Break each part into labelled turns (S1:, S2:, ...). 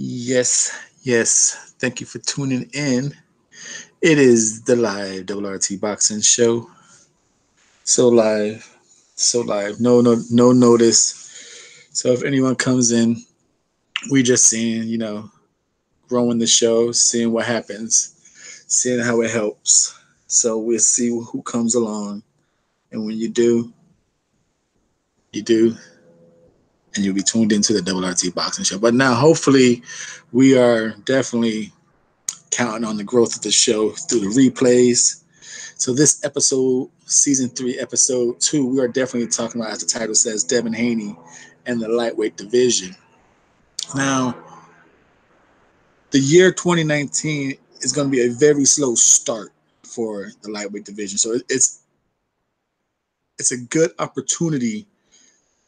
S1: Yes, yes. Thank you for tuning in. It is the live RRT Boxing Show. So live, so live. No notice. So if anyone comes in, we just seeing, growing the show, seeing what happens, seeing how it helps. So we'll see who comes along, and when you do, and you'll be tuned into the RRT Boxing Show. But now, hopefully, we are definitely counting on the growth of the show through the replays. So this episode, season 3, episode 2, we are definitely talking about, as the title says, Devin Haney and the lightweight division. Now, the year 2019 is going to be a very slow start for the lightweight division. So it's a good opportunity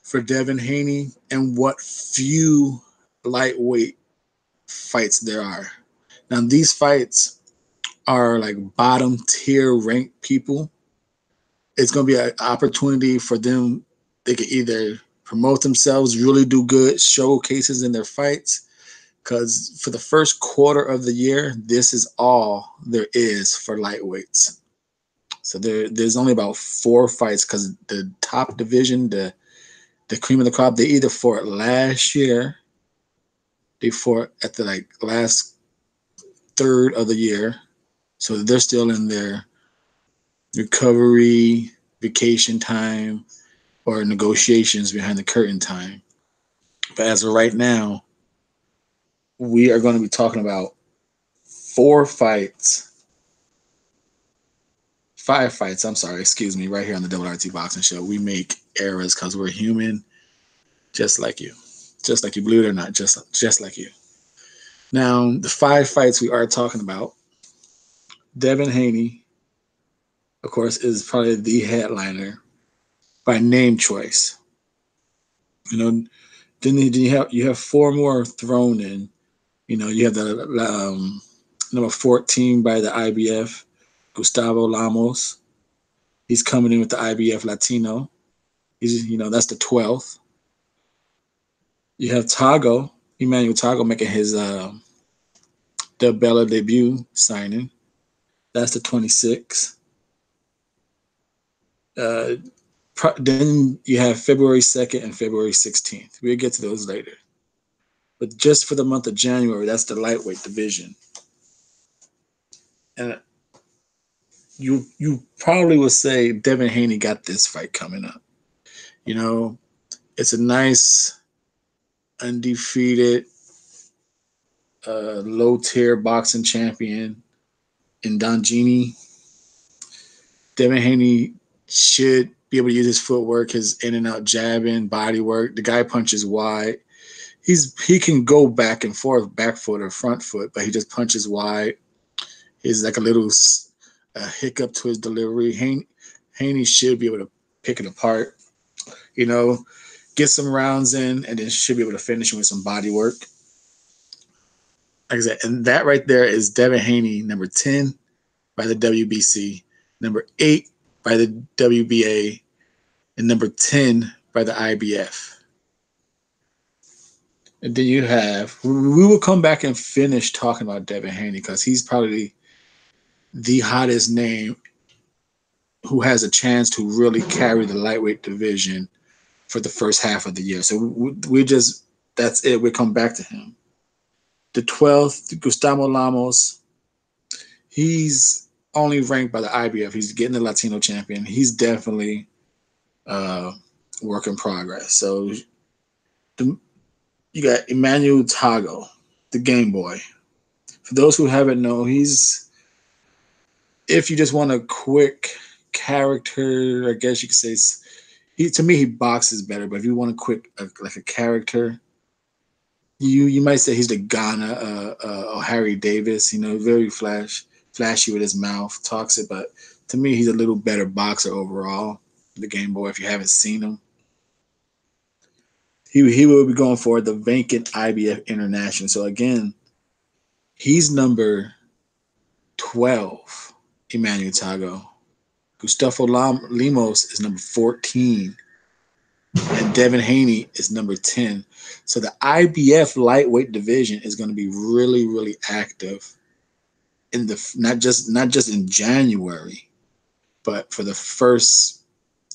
S1: for Devin Haney and what few lightweight fights there are. Now, these fights are like bottom tier ranked people. It's going to be an opportunity for them. They can either promote themselves, really do good showcases in their fights, because for the first quarter of the year, this is all there is for lightweights. So there's only about 4 fights, because the top division, the cream of the crop, they either fought last year, they fought at the last third of the year, so they're still in their recovery, vacation time, or negotiations behind the curtain time. But as of right now, we are going to be talking about 4 fights, 5 fights. I'm sorry, excuse me. Right here on the RRT Boxing Show, we make errors because we're human, just like you, believe it or not, just like you. Now, the 5 fights we are talking about, Devin Haney, of course, is probably the headliner by name choice. Then you have 4 more thrown in. You have the number 14 by the IBF, Gustavo Lamos. He's coming in with the IBF Latino. That's the 12th. You have Emmanuel Tago making his Del Bella debut signing. That's the 26th. Then you have February 2nd and February 16th. We'll get to those later. But just for the month of January, that's the lightweight division. And you probably would say Devin Haney got this fight coming up. It's a nice, undefeated, low-tier boxing champion in Donjini. Devin Haney should be able to use his footwork, his in-and-out jabbing, body work. The guy punches wide. He can go back and forth, back foot or front foot, but he just punches wide. He's like a little hiccup to his delivery. Haney should be able to pick it apart, get some rounds in, and then should be able to finish him with some body work. Like I said, and that right there is Devin Haney, number 10 by the WBC, number 8 by the WBA, and number 10 by the IBF. And then we will come back and finish talking about Devin Haney, because he's probably the hottest name who has a chance to really carry the lightweight division for the first half of the year. So that's it. We'll come back to him. The 12th, Gustavo Lamos, he's only ranked by the IBF. He's getting the Latino champion. He's definitely work in progress. So you got Emmanuel Tago, the Game Boy. For those who haven't known, if you just want a quick character, I guess you could say, to me, he boxes better, but if you want a character, you might say he's the Ghana Harry Davis, very flashy with his mouth, talks it, but to me, he's a little better boxer overall, the Game Boy, if you haven't seen him. He will be going for the vacant IBF International. So again, he's number 12, Emmanuel Tago. Gustavo Lemos is number 14. and Devin Haney is number 10. So the IBF lightweight division is going to be really, really active in the not just in January, but for the first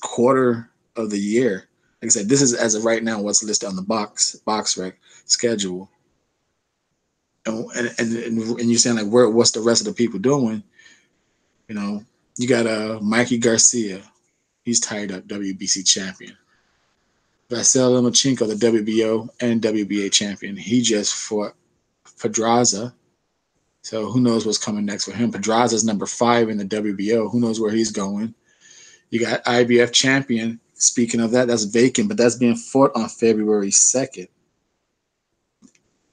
S1: quarter of the year. Like I said, this is as of right now what's listed on the BoxRec schedule. And you're saying like what's the rest of the people doing? You know, you got Mikey Garcia, he's tied up WBC champion. Vasyl Lomachenko, the WBO and WBA champion, he just fought Pedraza. So who knows what's coming next for him? Pedraza's number 5 in the WBO. Who knows where he's going? You got IBF champion. Speaking of that, that's vacant, but that's being fought on February 2nd.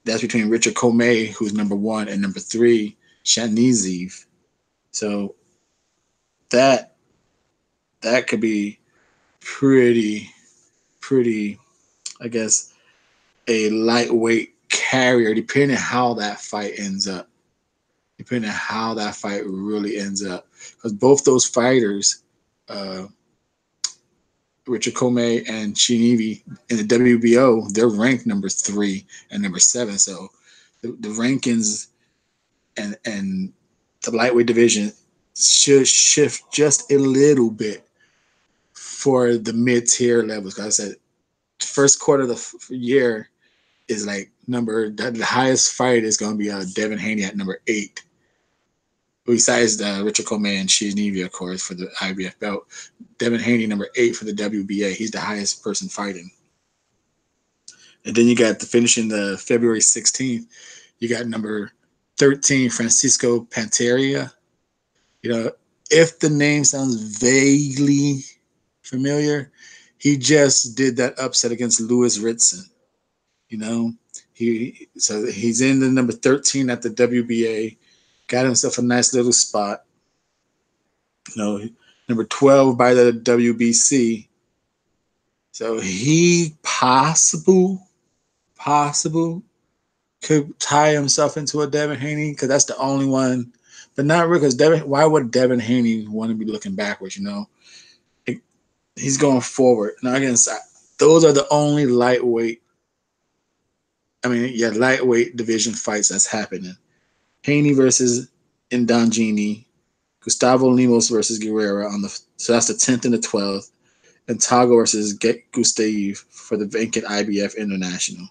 S1: That's between Richard Comey, who's number 1, and number 3, Shaniziv. So that could be pretty, I guess, a lightweight carrier, depending on how that fight ends up. Depending on how that fight really ends up. Because both those fighters, Richard Comey and Shinivi, in the WBO, they're ranked number 3 and number 7. So the rankings and the lightweight division should shift just a little bit for the mid-tier levels. Because I said, first quarter of the year is like the highest fight is going to be Devin Haney at number 8. Besides Richard Comey and Shinivi, of course, for the IBF belt. Devin Haney, number 8 for the WBA. He's the highest person fighting. And then you got finishing the February 16th, you got number 13, Francisco Panteria. You know, if the name sounds vaguely familiar, he just did that upset against Louis Ritson. You know, he's in the number 13 at the WBA. Got himself a nice little spot. You know, number 12 by the WBC. So he possible could tie himself into a Devin Haney, because that's the only one. But not really, because why would Devin Haney want to be looking backwards, you know? He's going forward. Now, again, those are the only lightweight division fights that's happening. Haney versus Indangini, Gustavo Lemos versus Guerrero so that's the 10th and the 12th, and Tago versus Gustav for the vacant IBF International.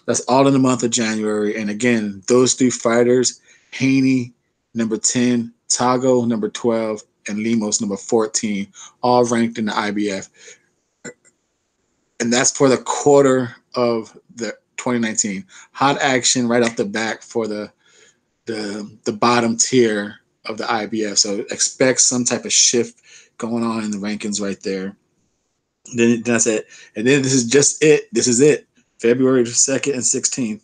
S1: That's all in the month of January. And again, those 3 fighters, Haney, number 10, Tago, number 12, and Lemos, number 14, all ranked in the IBF. And that's for the quarter of the 2019. Hot action right off the back for the bottom tier of the IBF. So expect some type of shift going on in the rankings right there. Then that's it. And then this is just it. This is it. February 2nd and 16th.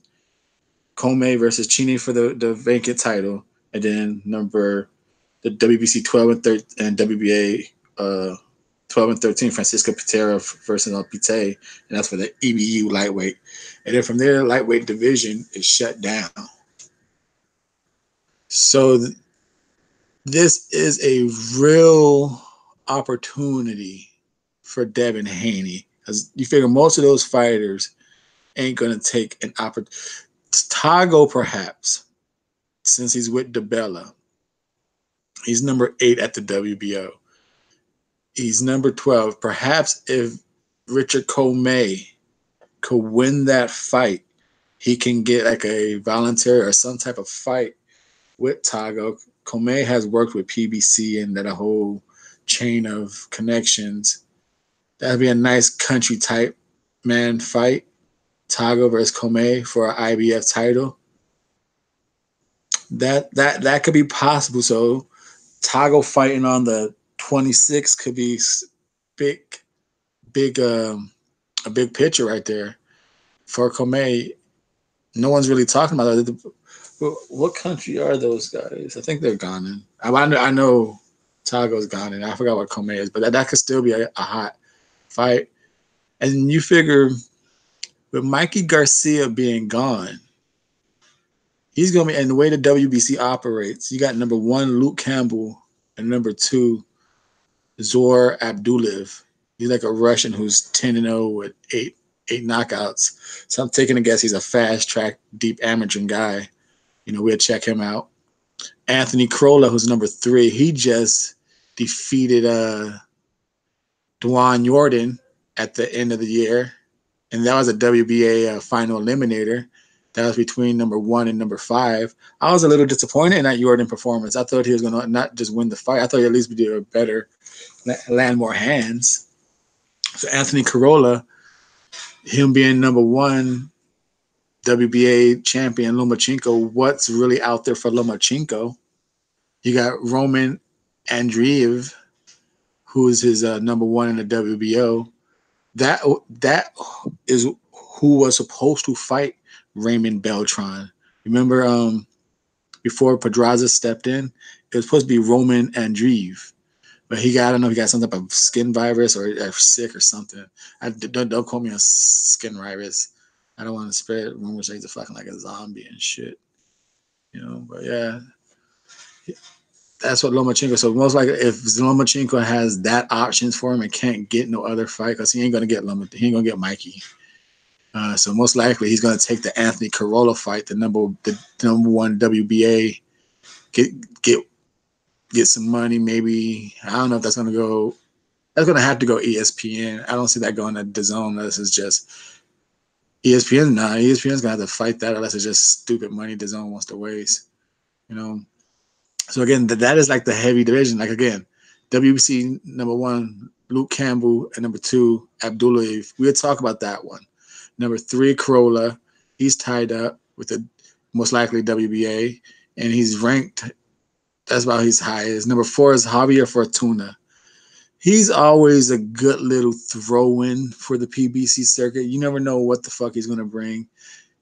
S1: Comey versus Cheney for the vacant title. And then the WBC 12 and 13 and WBA 12 and 13, Francisco Patera versus Pite. And that's for the EBU lightweight. And then from there, lightweight division is shut down. So this is a real opportunity for Devin Haney, because you figure most of those fighters ain't going to take an opportunity. Tago, perhaps, since he's with DeBella, he's number 8 at the WBO. He's number 12. Perhaps if Richard Comey could win that fight, he can get like a voluntary or some type of fight with Tago. Comey has worked with PBC and that a whole chain of connections. That'd be a nice country type man fight. Tago versus Comey for an IBF title. That could be possible. So Tago fighting on the 26th could be a big picture right there for Comey. No one's really talking about it. What country are those guys? I think they're Ghanaian. I know Tago's Ghanaian. I forgot what Comey is, but that could still be a hot fight. And you figure with Mikey Garcia being gone, he's going to be, and the way the WBC operates, you got number 1, Luke Campbell, and number 2, Zor Abdullayev. He's like a Russian who's 10-0 with eight knockouts. So I'm taking a guess he's a fast track, deep amateur guy. We'll check him out. Anthony Crolla, who's number 3, he just defeated Dwan Jordan at the end of the year, and that was a WBA final eliminator. That was between number 1 and number 5. I was a little disappointed in that Jordan performance. I thought he was going to not just win the fight. I thought he'd at least do better, land more hands. So Anthony Corolla, him being number 1 WBA champion, Lomachenko, what's really out there for Lomachenko? You got Roman Andreev, who is his number 1 in the WBO. That is who was supposed to fight Raymond Beltran. Remember, before Pedraza stepped in, it was supposed to be Roman Andreev, but I don't know if he got some type of skin virus or sick or something. Don't quote me on skin virus. I don't want to spread rumors that he's a fucking like a zombie and shit. But yeah, that's what Lomachenko. So most likely, if Lomachenko has that options for him and can't get no other fight, because he ain't gonna get Mikey. So most likely he's gonna take the Anthony Corolla fight, the number 1 WBA, get some money. Maybe I don't know if that's gonna go. That's gonna have to go ESPN. I don't see that going to DAZN unless it's just ESPN. Nah, ESPN's gonna have to fight that unless it's just stupid money DAZN wants to waste. So again, that is like the heavy division. Like again, WBC number 1 Luke Campbell and number 2 Abdullayev. We'll talk about that one. Number 3 Corolla, he's tied up with the most likely WBA, and he's ranked. That's about his highest. Number 4 is Javier Fortuna. He's always a good little throw-in for the PBC circuit. You never know what the fuck he's gonna bring.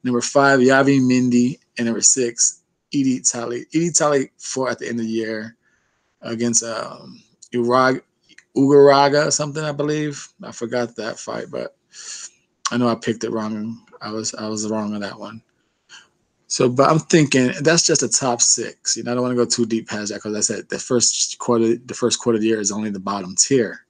S1: Number 5 Yavi Mindy, and number 6 Edie Talley. Edie Talley fought at the end of the year against Ugaraga or something, I believe. I forgot that fight, but I know I picked it wrong. I was wrong on that one. So, but I'm thinking that's just the top 6. I don't want to go too deep past that because I said the first quarter of the year is only the bottom tier.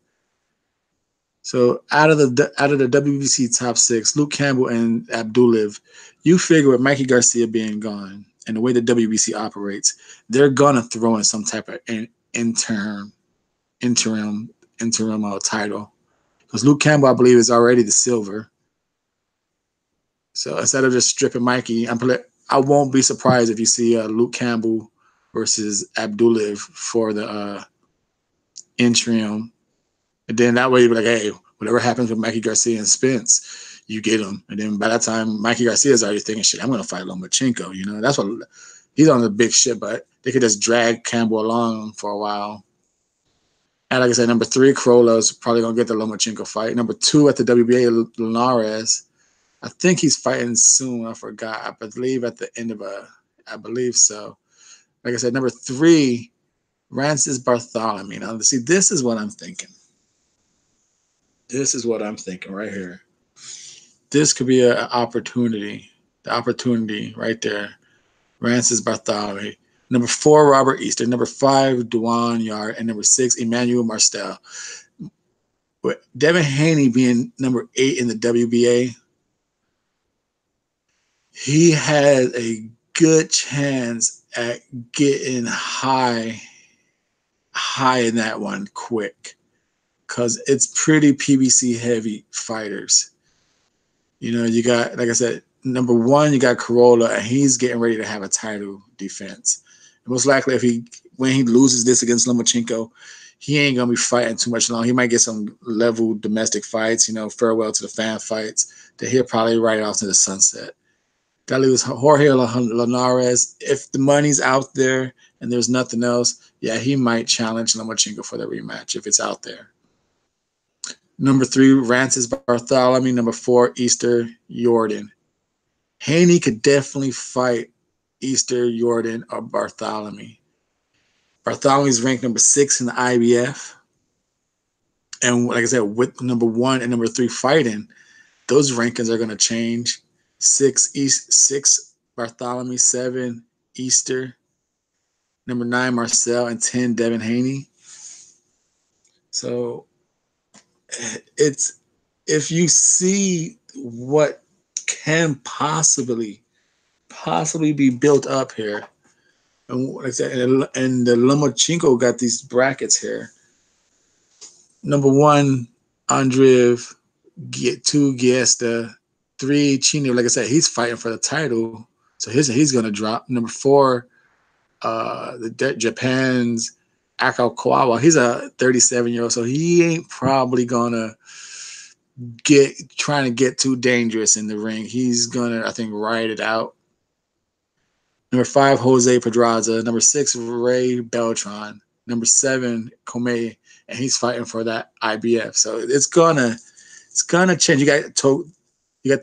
S1: So out of the WBC top 6, Luke Campbell and Abdullayev, you figure with Mikey Garcia being gone and the way the WBC operates, they're gonna throw in some type of interim title, because Luke Campbell, I believe, is already the silver. So instead of just stripping Mikey, I won't be surprised if you see Luke Campbell versus Abdullayev for the interim, and then that way you'll be like, hey, whatever happens with Mikey Garcia and Spence, you get him. And then by that time, Mikey Garcia is already thinking, shit, I'm going to fight Lomachenko. That's what he's on the big shit, but they could just drag Campbell along for a while. And like I said, number 3, Corolla's probably going to get the Lomachenko fight. Number 2 at the WBA, Linares. I think he's fighting soon. I forgot. I believe at the end of I believe so. Like I said, number 3, Rances Bartholomew. Now, see, this is what I'm thinking. This is what I'm thinking right here. This could be an opportunity. The opportunity right there. Rances Bartholomew. Number 4, Robert Easter. Number 5, Duan Yard. And number 6, Emmanuel Marcel. With Devin Haney being number 8 in the WBA, he had a good chance at getting high in that one quick, because it's pretty PBC heavy fighters. You got, like I said, number 1, you got Corolla, and he's getting ready to have a title defense. And most likely, when he loses this against Lomachenko, he ain't gonna be fighting too much long. He might get some level domestic fights, farewell to the fan fights, that he'll probably ride off to the sunset. That leaves Jorge Linares. If the money's out there and there's nothing else, yeah, he might challenge Lomachenko for the rematch if it's out there. Number 3, Rances Bartholomew. Number 4, Easter Jordan. Haney could definitely fight Easter, Jordan, or Bartholomew. Bartholomew's ranked number 6 in the IBF. And like I said, with number 1 and number 3 fighting, those rankings are going to change. 6 Bartholomew, 7 Easter, number 9 Marcel, and 10 Devin Haney. So it's if you see what can possibly be built up here, and like I said, and the Lomachenko got these brackets here. Number one, Andreev, two, Giesta, three, Chino. Like I said, he's fighting for the title, so he's gonna drop. Number four, Japan's Akao Kawawa. He's a 37-year-old, so he ain't probably gonna trying to get too dangerous in the ring. He's gonna, I think, ride it out. Number five, Jose Pedraza. Number six, Ray Beltran. Number seven, Komei, and he's fighting for that IBF. So it's gonna change. You got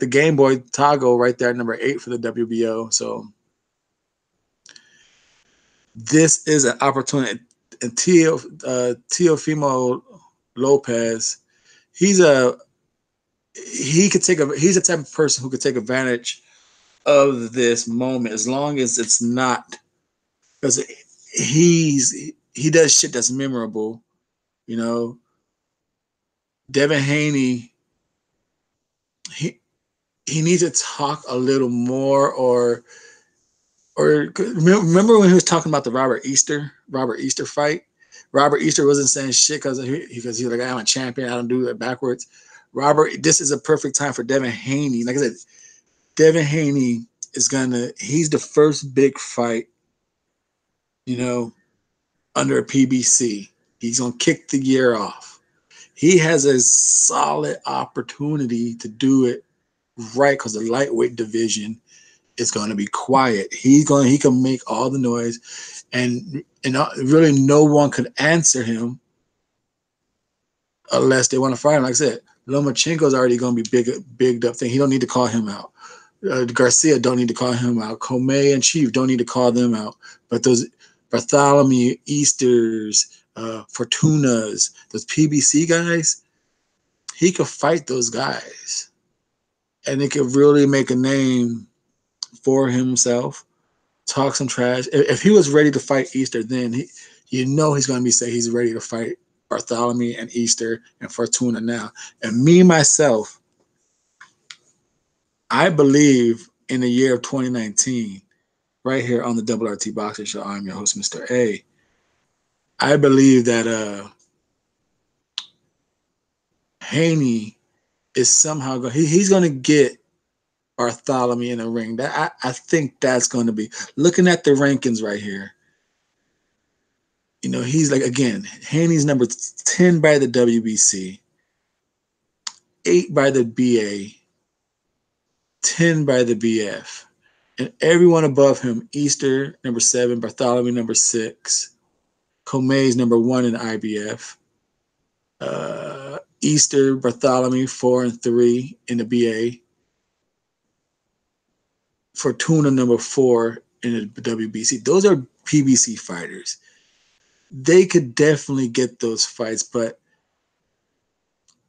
S1: the Game Boy Tago right there, number 8 for the WBO. So this is an opportunity. And Teofimo Lopez, he's the type of person who could take advantage of this moment, as long as it's not, because he does shit that's memorable, you know. Devin Haney, he needs to talk a little more, or remember when he was talking about the Robert Easter fight? Robert Easter wasn't saying shit because he was like, I'm a champion, I don't do it backwards. This is a perfect time for Devin Haney. Like I said, Devin Haney he's the first big fight, you know, under a PBC. He's gonna kick the year off. He has a solid opportunity to do it right, because the lightweight division is going to be quiet. He can make all the noise, and really no one could answer him unless they want to fight him. Like I said, Lomachenko's already going to be bigged up thing. He don't need to call him out. Garcia don't need to call him out. Komei and Chief don't need to call them out. But those Bartholomew, Easters, Fortunas, those PBC guys, he could fight those guys, and it could really make a name for himself, talk some trash. If he was ready to fight Easter, then he's going to say he's ready to fight Bartholomew and Easter and Fortuna now. And me, myself, I believe in the year of 2019, right here on the RRT Boxing Show, I'm your host, Mr. A. I believe that Haney is somehow he's going to get Bartholomew in the ring. I think that's going to be, looking at the rankings right here, you know, he's like, again, Haney's number 10 by the WBC, 8 by the BA, 10 by the BF, and everyone above him, Easter number 7, Bartholomew number 6, Komei's number 1 in IBF, Easter, Bartholomew 4 and 3 in the BA, Fortuna number 4 in the WBC. Those are PBC fighters. They could definitely get those fights, but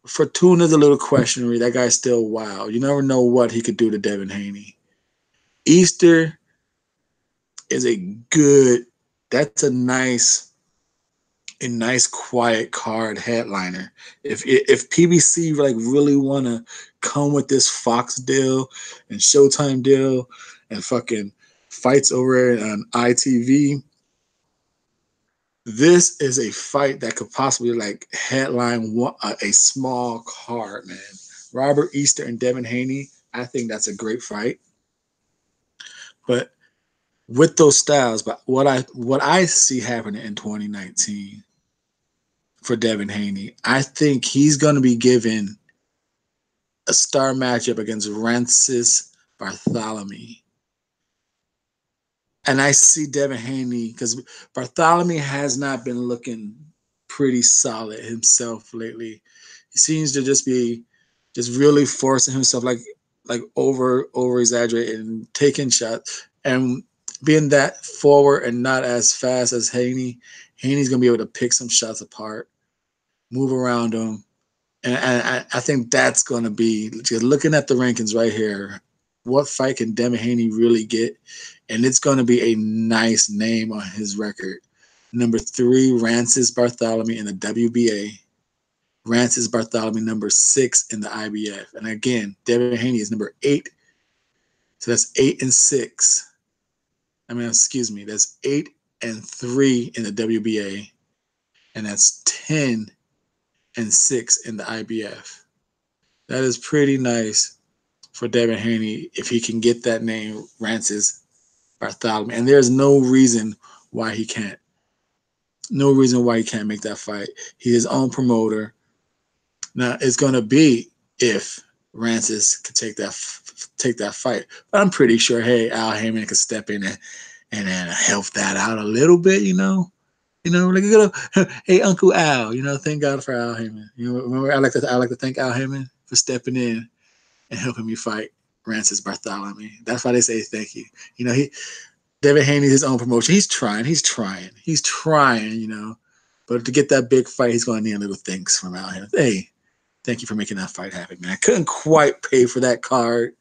S1: Fortuna's a little questionable. That guy's still wild. You never know what he could do to Devin Haney. Easter is that's a nice quiet card headliner. If PBC like really want to come with this Fox deal and Showtime deal and fucking fights over it on ITV, this is a fight that could possibly like headline a small card, man. Robert Easter and Devin Haney, I think that's a great fight. But with those styles, but what I see happening in 2019 for Devin Haney, I think he's going to be given a star matchup against Rancis Bartholomew. And I see Devin Haney, because Bartholomew has not been looking pretty solid himself lately. He seems to just be really forcing himself, like over exaggerating and taking shots and being that forward and not as fast as Haney. Haney's gonna be able to pick some shots apart, move around him, and I think that's gonna be, just looking at the rankings right here, what fight can Devin Haney really get? And it's going to be a nice name on his record. Number 3, Rancis Bartholomew in the WBA Rancis Bartholomew number 6 in the IBF. And again, Devin Haney is number 8. So that's 8 and 6. I mean, excuse me, that's 8 and 3 in the WBA. And that's 10 and 6 in the IBF. That is pretty nice for Devin Haney if he can get that name, Rancis Bartholomew. And there's no reason why he can't. No reason why he can't make that fight. He's his own promoter. Now, it's going to be if Rancis could take that fight. But I'm pretty sure, hey, Al Haymon could step in and help that out a little bit, you know. You know, like hey, Uncle Al, you know, thank God for Al Haymon. You know, remember I like to thank Al Haymon for stepping in and helping me fight Rancis Bartholomew. That's why they say thank you. You know, Devin Haney, his own promotion. He's trying, you know. But to get that big fight, he's going to need a little thanks from Al Haymon. Hey, thank you for making that fight happen, man. I couldn't quite pay for that card,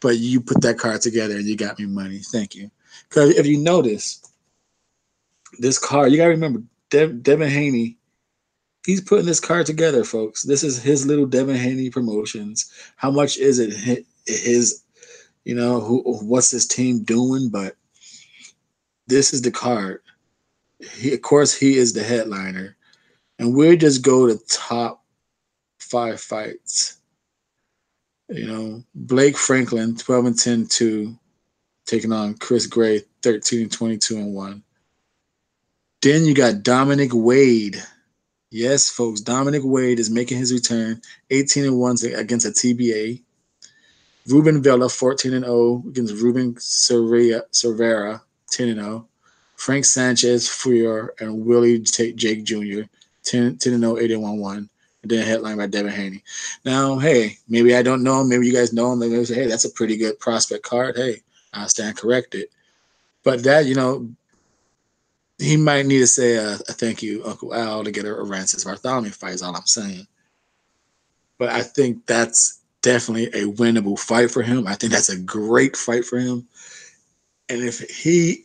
S1: but you put that card together and you got me money. Thank you. Because if you notice, this card, you got to remember, Devin Haney, he's putting this card together, folks. This is his little Devin Haney Promotions. How much is it his, you know, what's his team doing? But this is the card. Of course, he is the headliner. And we'll just go to top 5 fights. You know, Blake Franklin, 12 and 10-2, taking on Chris Gray, 13 and 22-1. Then you got Dominic Wade. Yes, folks, Dominic Wade is making his return, 18-1 against a TBA. Ruben Villa, 14-0 against Ruben Cervera, 10-0. Frank Sanchez, Freer, and Willie Jake Jr., 10-0, 8-1-1. And then headlined by Devin Haney. Now, hey, maybe I don't know him. Maybe you guys know him. Maybe say, hey, that's a pretty good prospect card. Hey, I'll stand corrected. But that, you know, he might need to say a thank you, Uncle Al, to get a Rancis Bartholomew fight is all I'm saying. But I think that's definitely a winnable fight for him. I think that's a great fight for him. And if he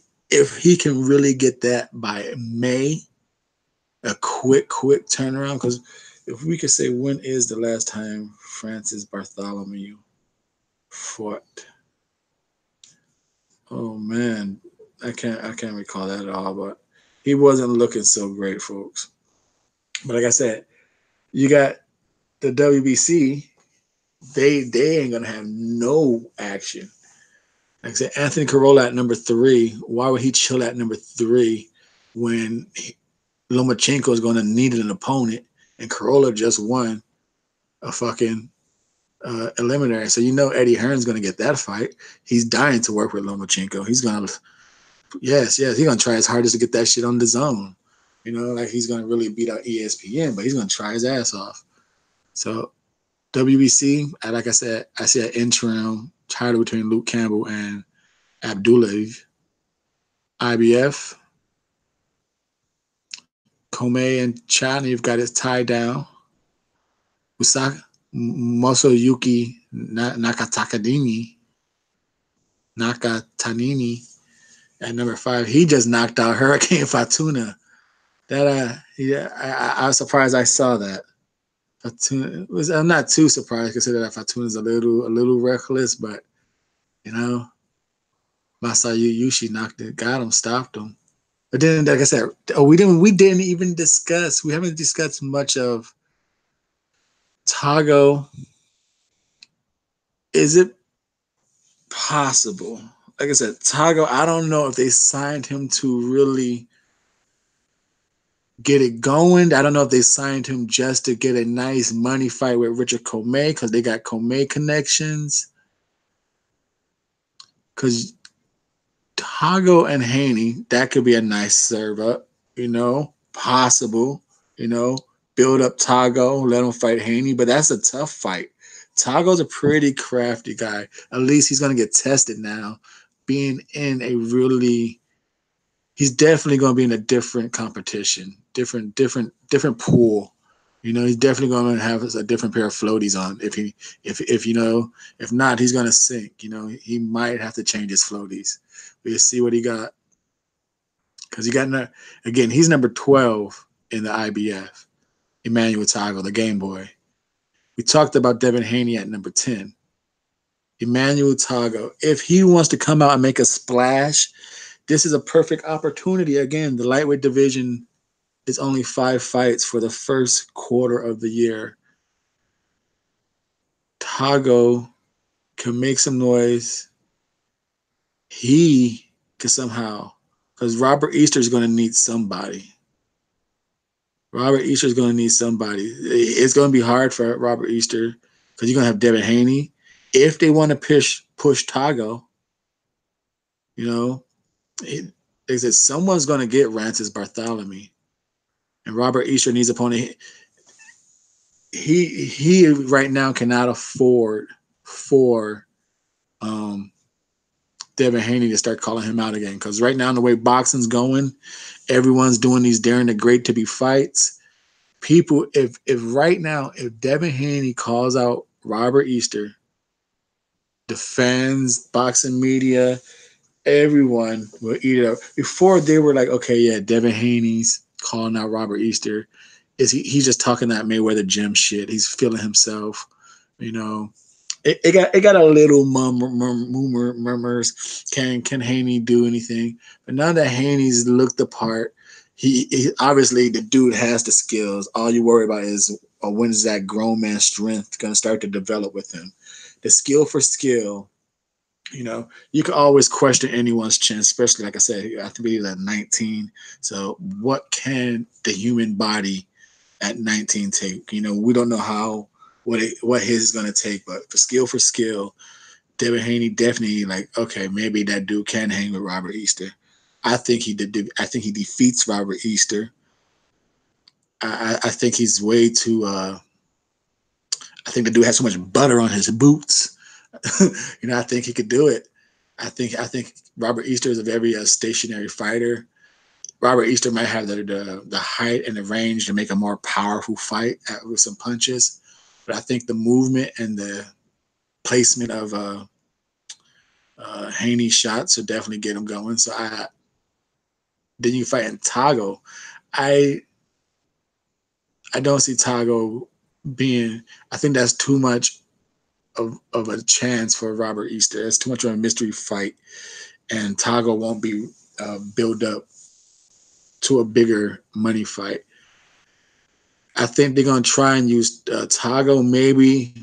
S1: can really get that by May, a quick turnaround, because if we could say when is the last time Rancis Bartholomew fought? Oh man, I can't recall that at all, but he wasn't looking so great, folks. But like I said, you got the WBC, they ain't gonna have no action. Like I said, Anthony Corolla at number 3. Why would he chill at number 3 when Lomachenko is gonna need an opponent and Corolla just won a fucking eliminatory? So you know Eddie Hearn's gonna get that fight. He's dying to work with Lomachenko. He's gonna Yes, he's gonna try his hardest to get that shit on the zone. You know, like he's gonna really beat out ESPN, but he's gonna try his ass off. So WBC, like I said, I see an interim title between Luke Campbell and Abdullayev. IBF, Komei and China, you've got it tied down. Masayuki Nakatanini at number 5. He just knocked out Hurricane Fortuna. That I was surprised I saw that. I'm not too surprised considering that Fortuna's a little reckless, but you know, Masayuki got him, stopped him. But then, like I said, we didn't even discuss. We haven't discussed much of Tago. Is it possible? Like I said, Tago, I don't know if they signed him to really get it going. I don't know if they signed him just to get a nice money fight with Richard Komei because they got Komei connections. Because Tago and Haney, that could be a nice serve up, you know, possible, you know, build up Tago, let him fight Haney, but that's a tough fight. Tago's a pretty crafty guy. At least he's going to get tested now, being in a really, he's definitely going to be in a different competition, different pool. You know, he's definitely going to have a different pair of floaties on. If you know, if not, he's going to sink. You know, he might have to change his floaties. We'll see what he got. Because he got, again, he's number 12 in the IBF. Emmanuel Tago, the Game Boy. We talked about Devin Haney at number 10. Emmanuel Tago, if he wants to come out and make a splash, this is a perfect opportunity. Again, the lightweight division is only 5 fights for the first quarter of the year. Tago can make some noise. He can somehow, because Robert Easter is going to need somebody. Robert Easter is going to need somebody. It's going to be hard for Robert Easter because you're going to have Devin Haney. If they want to push Tago, you know, they said someone's going to get Rancis Bartholomew, and Robert Easter needs an opponent. He right now cannot afford for Devin Haney to start calling him out again, because right now the way boxing's going, everyone's doing these daring the great to be fights. People, if right now, if Devin Haney calls out Robert Easter, the fans, boxing media, everyone will eat it up. Before they were like, okay, yeah, Devin Haney's calling out Robert Easter. He's just talking that Mayweather gym shit. He's feeling himself, you know. It got a little murmurs. Can Haney do anything? But now that Haney's looked the part, he obviously the dude has the skills. All you worry about is when is that grown man strength going to start to develop with him? The skill for skill. You know, you can always question anyone's chance, especially like I said, I think he's at 19. So what can the human body at 19 take? You know, we don't know what his is gonna take, but for skill, Devin Haney definitely like, okay, maybe that dude can hang with Robert Easter. I think he did. I think he defeats Robert Easter. I think he's way too. I think the dude has so much butter on his boots. You know, I think he could do it. I think Robert Easter is a very stationary fighter. Robert Easter might have the height and the range to make a more powerful fight with some punches, but I think the movement and the placement of Haney's shots will definitely get him going. So then you fight in Tago. I don't see Tago being. I think that's too much of a chance for Robert Easter. It's too much of a mystery fight, and Tago won't be built up to a bigger money fight. I think they're gonna try and use Tago maybe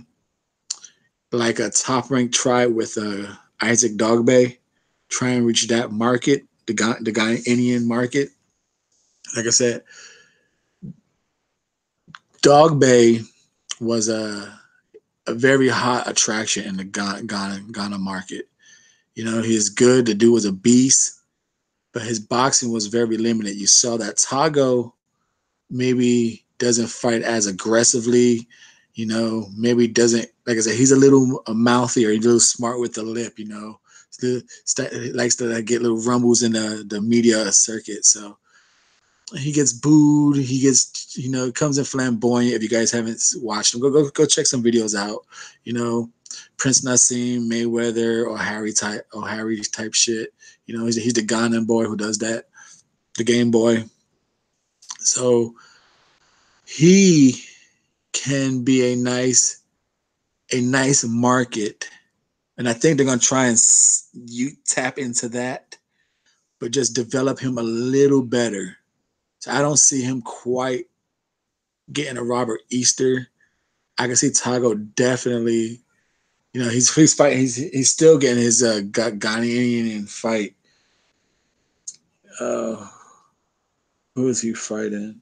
S1: like a top ranked try with Isaac Dogbe, try and reach that market, the Ghanaian market. Like I said, Dogbe was a very hot attraction in the Ghana market. You know, he's good. The dude was a beast, but his boxing was very limited. You saw that Tago maybe doesn't fight as aggressively, you know, maybe doesn't, like I said, he's a little mouthy or he's a little smart with the lip, you know, likes to get little rumbles in the media circuit. So he gets booed. He gets, you know, comes in flamboyant. If you guys haven't watched him, go check some videos out. You know, Prince Nassim, Mayweather, or Harry type shit. You know, he's the Ghanaian boy who does that, the Game Boy. So he can be a nice market, and I think they're gonna try and tap into that, but just develop him a little better. So I don't see him quite getting a Robert Easter. I can see Tago definitely. You know, he's fighting. He's still getting his Ghanaian fight. Who is he fighting?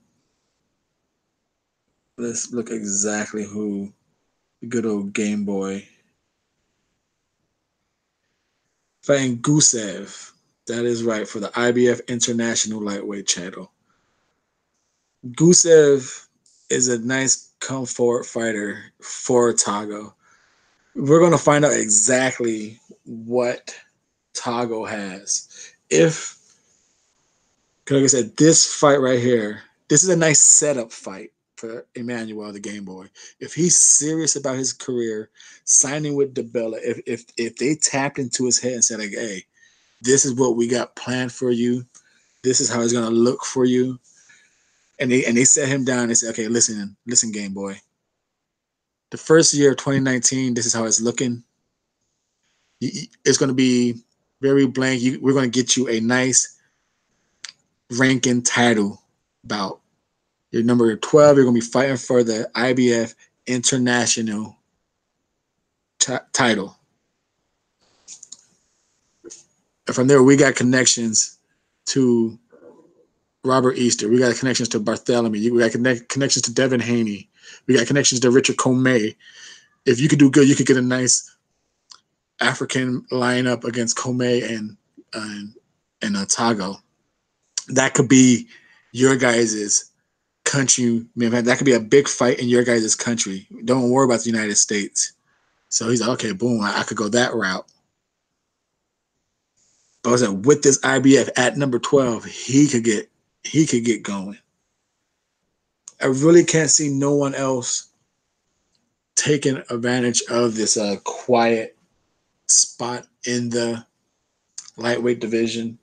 S1: Let's look exactly who. The good old Game Boy. Fighting Gusev. That is right, for the IBF International Lightweight title. Gusev is a nice come forward fighter for Tago. We're going to find out exactly what Tago has. If, like I said, this fight right here, this is a nice setup fight for Emmanuel, the Game Boy. If he's serious about his career, signing with DeBella, if they tapped into his head and said, like, hey, this is what we got planned for you, this is how it's going to look for you, And they set him down. They said, okay, listen, game boy. The first year of 2019, this is how it's looking. It's going to be very blank. We're going to get you a nice ranking title bout. You're number 12. You're going to be fighting for the IBF International title. And from there, we got connections to Robert Easter. We got connections to Bartholomew. We got connections to Devin Haney. We got connections to Richard Comey. If you could do good, you could get a nice African lineup against Comey and Tago. That could be your guys' country. Man, that could be a big fight in your guys' country. Don't worry about the United States. So he's like, okay, boom, I could go that route. But I was like, with this IBF at number 12, he could get going. I really can't see no one else taking advantage of this quiet spot in the lightweight division.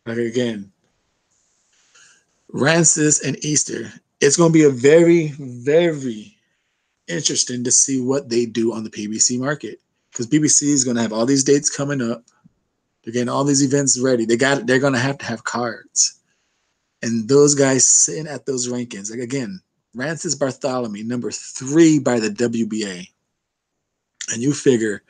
S1: Like, again, Rancis and Easter, it's going to be a very, very interesting to see what they do on the PBC market, because PBC is going to have all these dates coming up. They're getting all these events ready. They're going to have cards. And those guys sitting at those rankings, like, again, Rancis Bartholomew, number 3 by the WBA. And you figure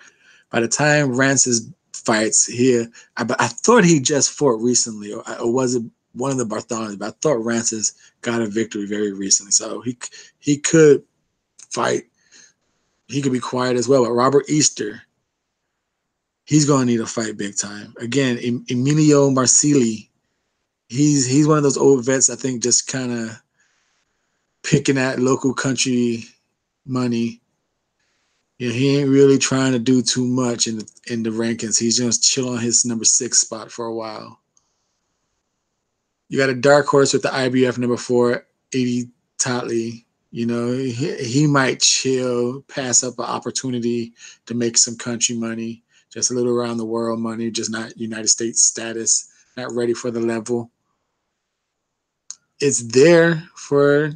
S1: by the time Rancis fights here, I thought he just fought recently, or was it one of the Bartholomews? But I thought Rancis got a victory very recently. So he could fight. He could be quiet as well. But Robert Easter, he's going to need a fight big time. Again, Emilio Marsili, he's one of those old vets, I think, just kind of picking at local country money. Yeah, he ain't really trying to do too much in the rankings. He's just chill on his number 6 spot for a while. You got a dark horse with the IBF number 4, Eddie Totley. You know, he might chill, pass up an opportunity to make some country money, just a little around the world money, just not United States status, not ready for the level. It's there for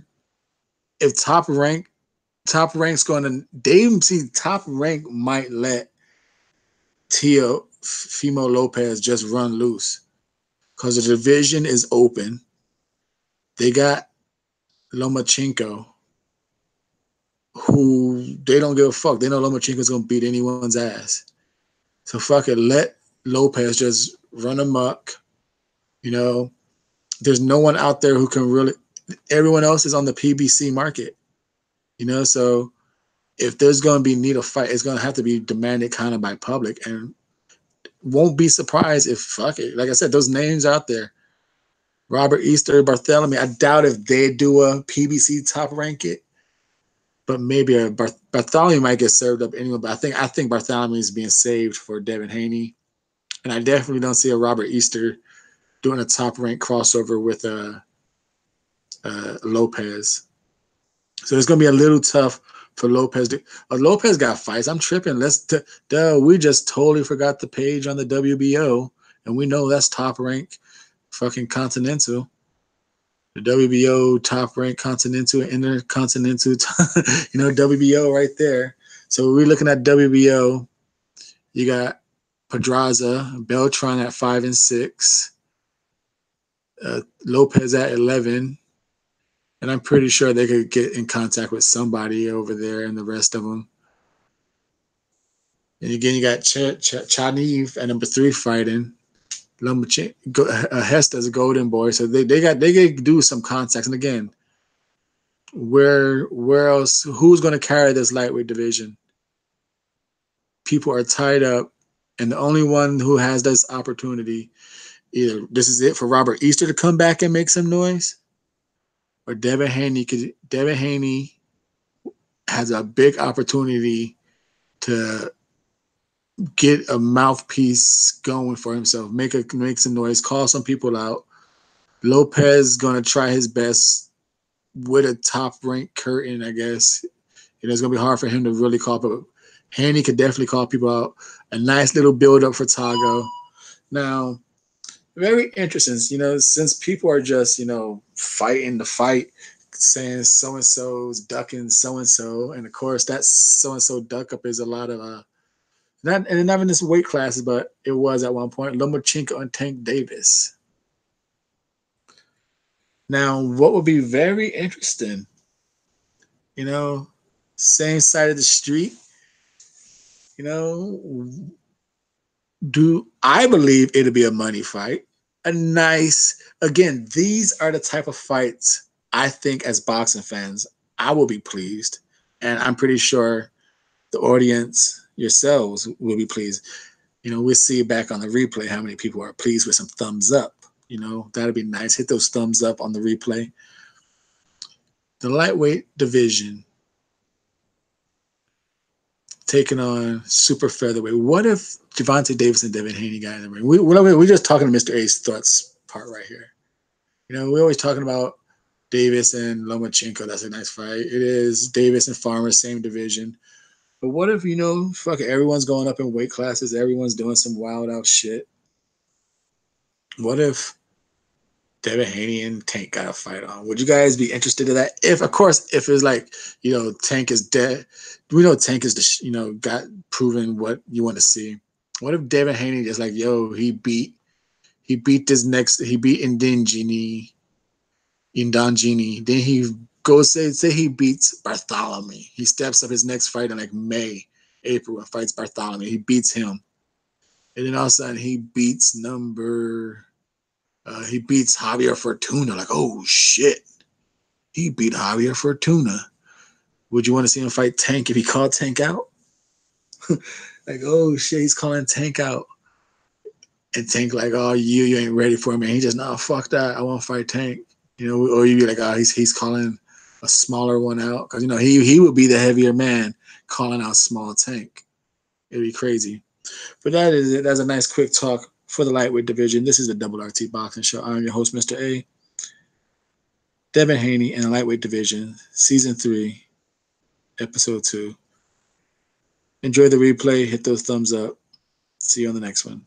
S1: if Top Rank's going to, Top Rank might let Fimo Lopez just run loose, because the division is open. They got Lomachenko, who they don't give a fuck. They know Lomachenko's going to beat anyone's ass. So fuck it. Let Lopez just run amok. You know, there's no one out there who can really, everyone else is on the PBC market. You know, so if there's going to need a fight, it's going to have to be demanded kind of by public, and won't be surprised if, fuck it, like I said, those names out there, Robert Easter, Bartholomew, I doubt if they do a PBC Top Rank it, but maybe Bartholomew might get served up anyway. But I think Bartholomew is being saved for Devin Haney, and I definitely don't see a Robert Easter doing a Top Rank crossover with Lopez. So it's going to be a little tough for Lopez. Lopez got fights. I'm tripping. We just totally forgot the page on the WBO, and we know that's Top Rank fucking Continental. The WBO Top Rank Continental, Intercontinental, WBO right there. So we're looking at WBO. You got Pedraza, Beltran at 5 and 6, Lopez at 11. And I'm pretty sure they could get in contact with somebody over there and the rest of them. And again, you got Chaneev at number 3 fighting. Hesta's a golden boy. So they could do some contacts. And again, where else? Who's going to carry this lightweight division? People are tied up. And the only one who has this opportunity, either this is it for Robert Easter to come back and make some noise, or Devin Haney has a big opportunity to get a mouthpiece going for himself, make some noise, call some people out. Lopez is going to try his best with a Top Rank curtain, I guess. It's going to be hard for him to really call, but Haney could definitely call people out. A nice little build up for Tago. Now, very interesting. You know, since people are just, you know, fighting the fight, saying so and so's ducking so and so, and of course that so and so duck up is a lot of not and not in this weight classes, but it was at one point Lomachenko and Tank Davis. Now, what would be very interesting, you know, same side of the street, you know, do I believe it'll be a money fight? A nice, again, these are the type of fights I think as boxing fans, I will be pleased. And I'm pretty sure the audience, yourselves, will be pleased. You know, we'll see back on the replay how many people are pleased with some thumbs up. You know, that'd be nice. Hit those thumbs up on the replay. The lightweight division taking on super featherweight. What if Gervonta Davis and Devin Haney got in the ring? We're just talking to Mr. A's thoughts part right here. You know, we're always talking about Davis and Lomachenko. That's a nice fight. It is Davis and Farmer, same division. But what if, you know, fuck it, everyone's going up in weight classes, everyone's doing some wild out shit. What if Devin Haney and Tank got a fight on? Would you guys be interested in that? If, of course, if it's like, you know, Tank is dead, we know Tank is the, you know, got proven what you want to see. What if Devin Haney just like, yo, he beat this next, he beat Indangini. Then he goes, say he beats Bartholomew. He steps up his next fight in like May, April, and fights Bartholomew. He beats him. And then all of a sudden he beats he beats Javier Fortuna. Like, oh shit. He beat Javier Fortuna. Would you want to see him fight Tank if he called Tank out? Like, oh shit, he's calling Tank out. And Tank like, oh, you ain't ready for me. And he just, no, fuck that. I want to fight Tank. You know, or you'd be like, oh, he's calling a smaller one out. Because, you know, he would be the heavier man calling out small Tank. It'd be crazy. But that is it. That's a nice quick talk for the lightweight division. This is the RRT Boxing Show. I'm your host, Mr.A. Devin Haney in the lightweight division, season 3, episode 2. Enjoy the replay. Hit those thumbs up. See you on the next one.